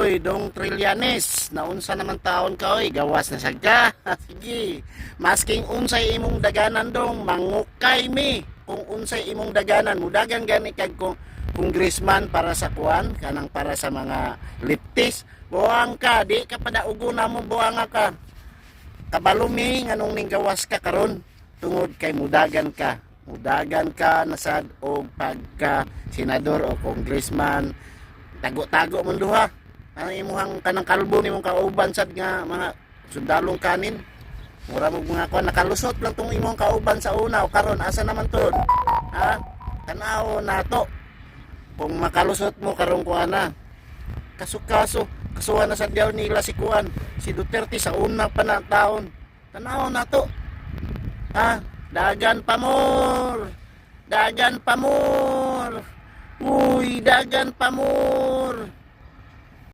oy, Dong Trillanes, naunsa naman taon ka oy, gawas na sagka. Sige, masking unsay imong daganan dong, mangukay mi. Kung unsay imong daganan, mudagan gani kag congressman para sa kuan, kanang para sa mga lefties. Buang ka, di ka padaugo na mo, buang ka. Kabalo mi, nganong ning gawas ka karon, tungod kay mudagan ka. Mudagan ka nasad og pagka senador o congressman, tago-tago man duha. Ang imuhang kanang kalbo nimong kauban sad nga mga sundalong kanin. Mura mo mga kuan nakalusot lang tong imong kauban sa una o karon asa naman to? Ha? Tanaw nato. Kung makalusot mo karong kuan na. Kaso kasuhan na sa diaw nila si kuan, si Duterte sa una pa na taon. Tanaw nato. Ha? Dagan pamor. Dagan pamor. Uy, dagan pamor.